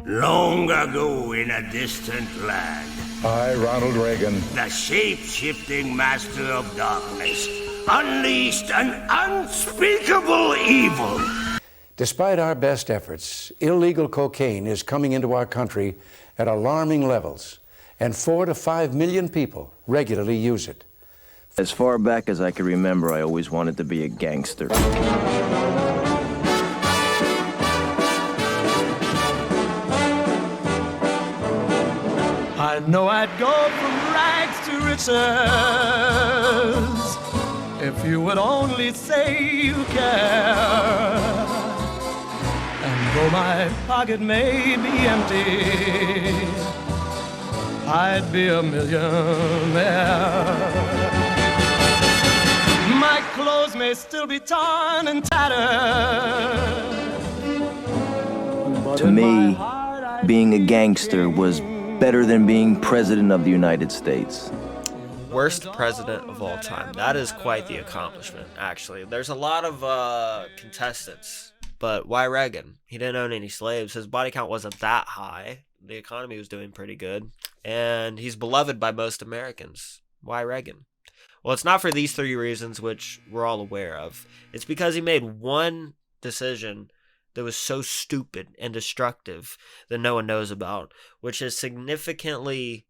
Long ago in a distant land, I, Ronald Reagan, the shape-shifting master of darkness, unleashed an unspeakable evil. Despite our best efforts, illegal cocaine is coming into our country at alarming levels, and 4 to 5 million people regularly use it. As far back as I can remember, I always wanted to be a gangster. I know I'd go from rags to riches if you would only say you care. And though my pocket may be empty, I'd be a millionaire. My clothes may still be torn and tattered. To me, being a gangster was better than being president of the United States. Worst president of all time. That is quite the accomplishment, actually. There's a lot of contestants, but why Reagan? He didn't own any slaves. His body count wasn't that high. The economy was doing pretty good, and he's beloved by most Americans. Why Reagan? Well, it's not for these 3 reasons, which we're all aware of. It's because he made one decision that was so stupid and destructive that no one knows about, which has significantly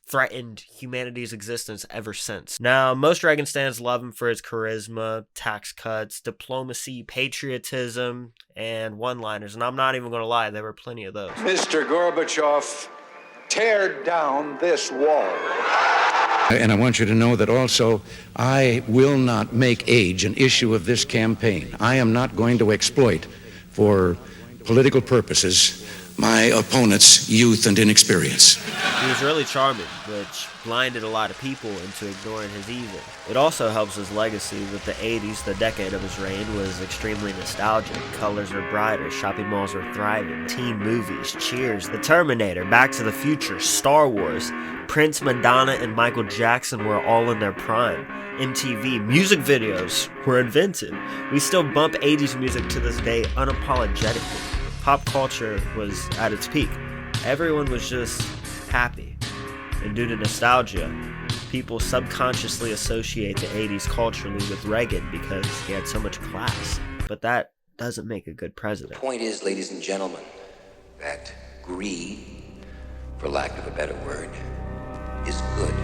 threatened humanity's existence ever since. Now, most Reagan stands love him for his charisma, tax cuts, diplomacy, patriotism, and one-liners. And I'm not even going to lie, there were plenty of those. Mr. Gorbachev, tear down this wall. And I want you to know that also, I will not make age an issue of this campaign. I am not going to exploit, for political purposes, my opponent's youth and inexperience. He was really charming, which blinded a lot of people into ignoring his evil. It also helps his legacy that the 80s, the decade of his reign, was extremely nostalgic. Colors were brighter, shopping malls were thriving, teen movies, Cheers, The Terminator, Back to the Future, Star Wars, Prince, Madonna, and Michael Jackson were all in their prime. MTV, music videos were invented. We still bump 80s music to this day unapologetically. Pop culture was at its peak. Everyone was just happy. And due to nostalgia, people subconsciously associate the 80s culturally with Reagan because he had so much class. But that doesn't make a good president. The point is, ladies and gentlemen, that greed, for lack of a better word, is good.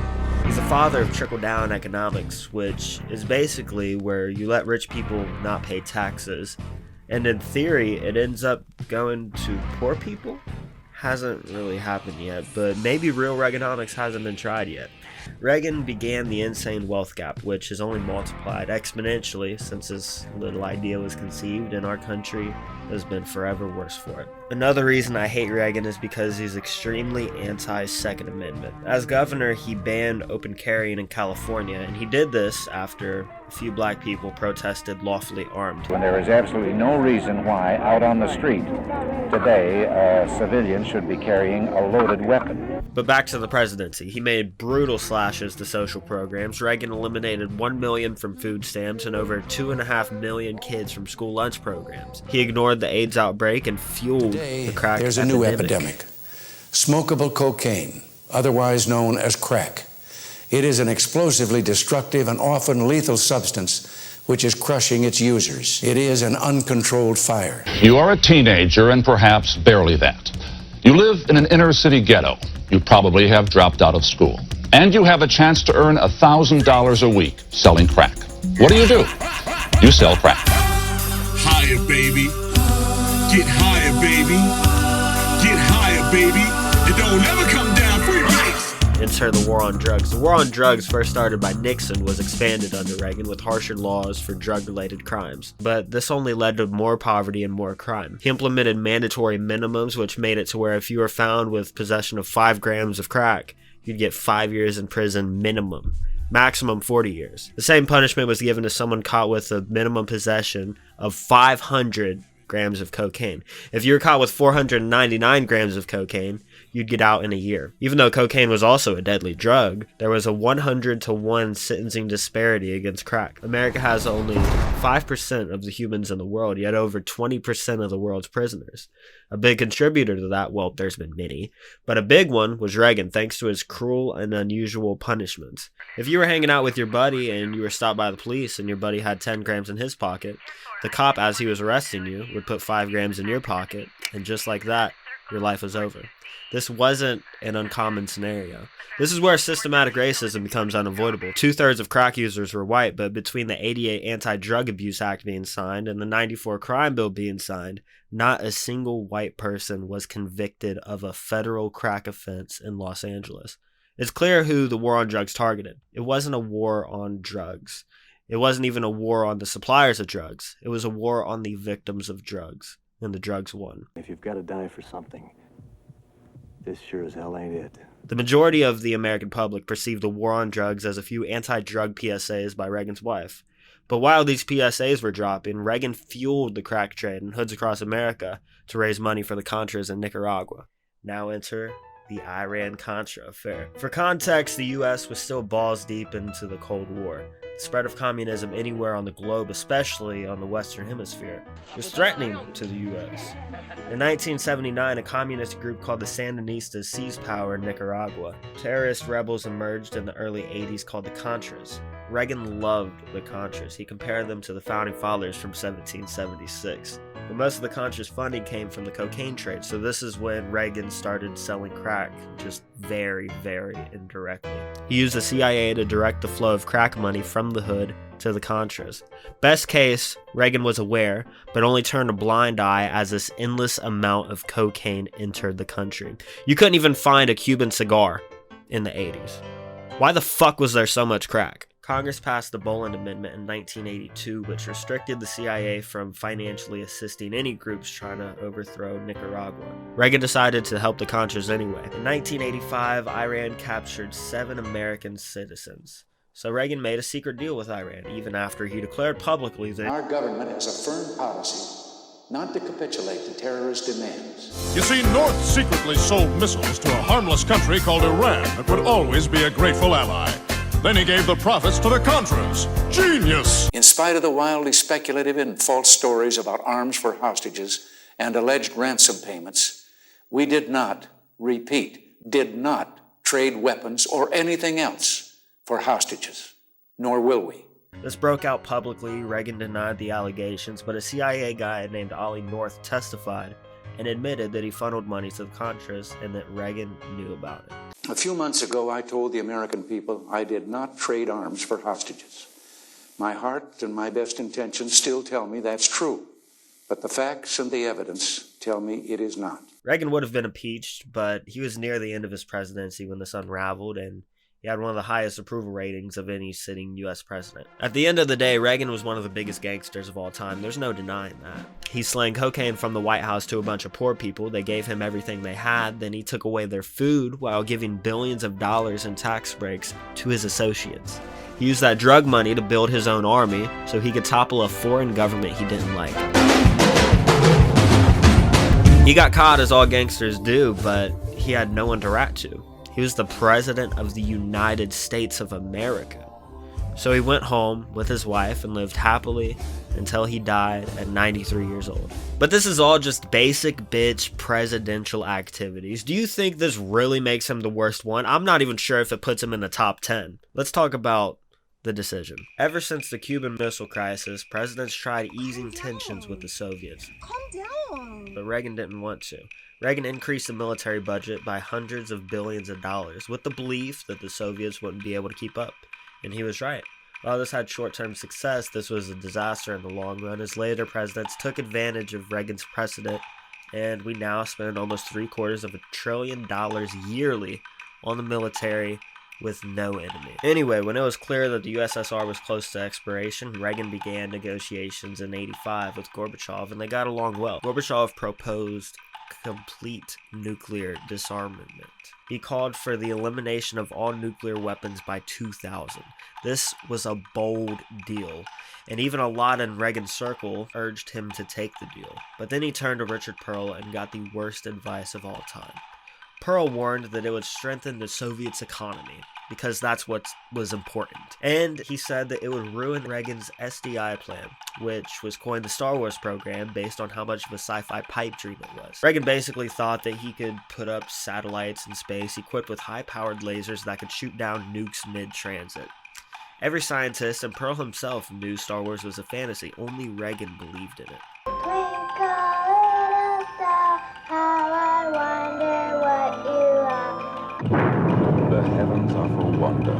He's the father of trickle-down economics, which is basically where you let rich people not pay taxes, and in theory, it ends up going to poor people. Hasn't really happened yet, but maybe real Reaganomics hasn't been tried yet. Reagan began the insane wealth gap, which has only multiplied exponentially since this little idea was conceived, and our country has been forever worse for it. Another reason I hate Reagan is because he's extremely anti-Second Amendment. As governor, he banned open carrying in California, and he did this after a few black people protested lawfully armed. When there is absolutely no reason why out on the street today a civilian should be carrying a loaded weapon. But back to the presidency. He made brutal slashes to social programs. Reagan eliminated 1 million from food stamps and over 2.5 million kids from school lunch programs. He ignored the AIDS outbreak and fueled the crack There's a new epidemic. Smokable cocaine, otherwise known as crack. It is an explosively destructive and often lethal substance which is crushing its users. It is an uncontrolled fire. You are a teenager and perhaps barely that. You live in an inner city ghetto. You probably have dropped out of school. And you have a chance to earn $1,000 a week selling crack. What do? You sell crack. Higher, baby. Get higher, baby. Get higher, baby. And don't ever come down for your race. Enter the war on drugs. The war on drugs, first started by Nixon, was expanded under Reagan with harsher laws for drug-related crimes. But this only led to more poverty and more crime. He implemented mandatory minimums, which made it to where if you were found with possession of 5 grams of crack, you'd get 5 years in prison minimum. Maximum 40 years. The same punishment was given to someone caught with a minimum possession of 500 grams of cocaine. If you were caught with 499 grams of cocaine, you'd get out in a year. Even though cocaine was also a deadly drug, there was a 100-to-1 sentencing disparity against crack. America has only 5% of the humans in the world, yet over 20% of the world's prisoners. A big contributor to that, well, there's been many, but a big one was Reagan, thanks to his cruel and unusual punishments. If you were hanging out with your buddy and you were stopped by the police and your buddy had 10 grams in his pocket, the cop, as he was arresting you, would put 5 grams in your pocket, and just like that, your life was over. This wasn't an uncommon scenario. This is where systematic racism becomes unavoidable. 2/3 of crack users were white, but between the 88 Anti-Drug Abuse Act being signed and the 94 Crime Bill being signed, not a single white person was convicted of a federal crack offense in Los Angeles. It's clear who the war on drugs targeted. It wasn't a war on drugs. It wasn't even a war on the suppliers of drugs. It was a war on the victims of drugs, and the drugs won. If you've got to die for something, this sure as hell ain't it. The majority of the American public perceived the war on drugs as a few anti-drug PSAs by Reagan's wife. But while these PSAs were dropping, Reagan fueled the crack trade in hoods across America to raise money for the Contras in Nicaragua. Now enter the Iran-Contra affair. For context, the U.S. was still balls deep into the Cold War. The spread of communism anywhere on the globe, especially on the Western Hemisphere, was threatening to the U.S. In 1979, a communist group called the Sandinistas seized power in Nicaragua. Terrorist rebels emerged in the early 80s called the Contras. Reagan loved the Contras. He compared them to the founding fathers from 1776. But most of the Contras funding came from the cocaine trade, so this is when Reagan started selling crack, just very, very indirectly. He used the CIA to direct the flow of crack money from the hood to the Contras. Best case, Reagan was aware, but only turned a blind eye as this endless amount of cocaine entered the country. You couldn't even find a Cuban cigar in the 80s. Why the fuck was there so much crack? Congress passed the Boland Amendment in 1982, which restricted the CIA from financially assisting any groups trying to overthrow Nicaragua. Reagan decided to help the Contras anyway. In 1985, Iran captured 7 American citizens. So Reagan made a secret deal with Iran, even after he declared publicly that our government has a firm policy not to capitulate to terrorist demands. You see, North secretly sold missiles to a harmless country called Iran that would always be a grateful ally. Then he gave the profits to the Contras. Genius! In spite of the wildly speculative and false stories about arms for hostages and alleged ransom payments, we did not trade weapons or anything else for hostages, nor will we. This broke out publicly. Reagan denied the allegations, but a CIA guy named Ollie North testified and admitted that he funneled money to the Contras and that Reagan knew about it. A few months ago, I told the American people I did not trade arms for hostages. My heart and my best intentions still tell me that's true, but the facts and the evidence tell me it is not. Reagan would have been impeached, but he was near the end of his presidency when this unraveled, and he had one of the highest approval ratings of any sitting U.S. president. At the end of the day, Reagan was one of the biggest gangsters of all time. There's no denying that. He slung cocaine from the White House to a bunch of poor people. They gave him everything they had. Then he took away their food while giving billions of dollars in tax breaks to his associates. He used that drug money to build his own army so he could topple a foreign government he didn't like. He got caught, as all gangsters do, but he had no one to rat to. He was the president of the United States of America. So he went home with his wife and lived happily until he died at 93 years old. But this is all just basic bitch presidential activities. Do you think this really makes him the worst one? I'm not even sure if it puts him in the top 10. Let's talk about the decision. Ever since the Cuban Missile Crisis, presidents tried easing tensions with the Soviets. Calm down. But Reagan didn't want to. Reagan increased the military budget by hundreds of billions of dollars with the belief that the Soviets wouldn't be able to keep up. And he was right. While this had short-term success, this was a disaster in the long run, as later presidents took advantage of Reagan's precedent, and we now spend almost $750 billion yearly on the military with no enemy. Anyway, when it was clear that the USSR was close to expiration, Reagan began negotiations in '85 with Gorbachev, and they got along well. Gorbachev proposed complete nuclear disarmament. He called for the elimination of all nuclear weapons by 2000. This was a bold deal, and even a lot in Reagan's circle urged him to take the deal. But then he turned to Richard Pearl and got the worst advice of all time. Pearl warned that it would strengthen the Soviets' economy, because that's what was important. And he said that it would ruin Reagan's SDI plan, which was coined the Star Wars program based on how much of a sci-fi pipe dream it was. Reagan basically thought that he could put up satellites in space equipped with high-powered lasers that could shoot down nukes mid-transit. Every scientist, and Pearl himself, knew Star Wars was a fantasy. Only Reagan believed in it. The heavens are for wonder,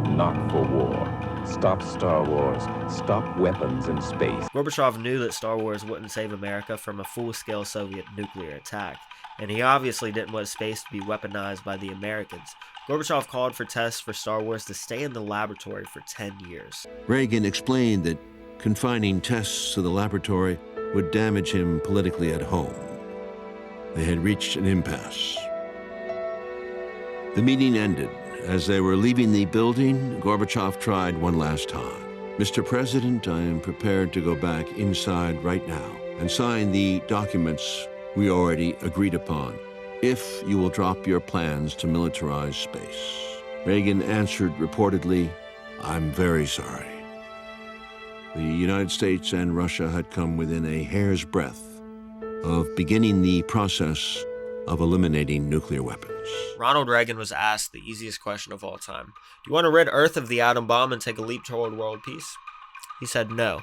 not for war. Stop Star Wars. Stop weapons in space. Gorbachev knew that Star Wars wouldn't save America from a full-scale Soviet nuclear attack, and he obviously didn't want space to be weaponized by the Americans. Gorbachev called for tests for Star Wars to stay in the laboratory for 10 years. Reagan explained that confining tests to the laboratory would damage him politically at home. They had reached an impasse. The meeting ended. As they were leaving the building, Gorbachev tried one last time. Mr. President, I am prepared to go back inside right now and sign the documents we already agreed upon, if you will drop your plans to militarize space. Reagan answered reportedly, I'm very sorry. The United States and Russia had come within a hair's breadth of beginning the process of eliminating nuclear weapons. Ronald Reagan was asked the easiest question of all time. Do you want to rid Earth of the atom bomb and take a leap toward world peace? He said no.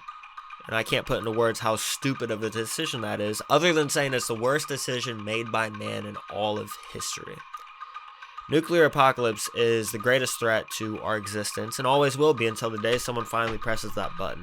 And I can't put into words how stupid of a decision that is, other than saying it's the worst decision made by man in all of history. Nuclear apocalypse is the greatest threat to our existence and always will be until the day someone finally presses that button.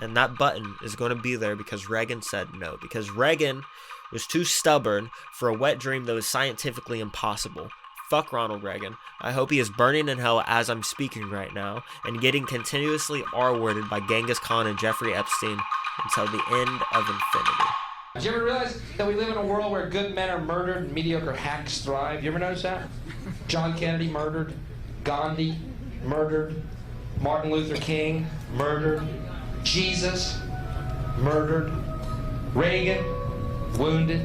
And that button is going to be there because Reagan said no. Because Reagan was too stubborn for a wet dream that was scientifically impossible. Fuck Ronald Reagan. I hope he is burning in hell as I'm speaking right now and getting continuously R-worded by Genghis Khan and Jeffrey Epstein until the end of infinity. Did you ever realize that we live in a world where good men are murdered and mediocre hacks thrive? You ever notice that? John Kennedy murdered, Gandhi murdered, Martin Luther King murdered, Jesus murdered, Reagan wounded.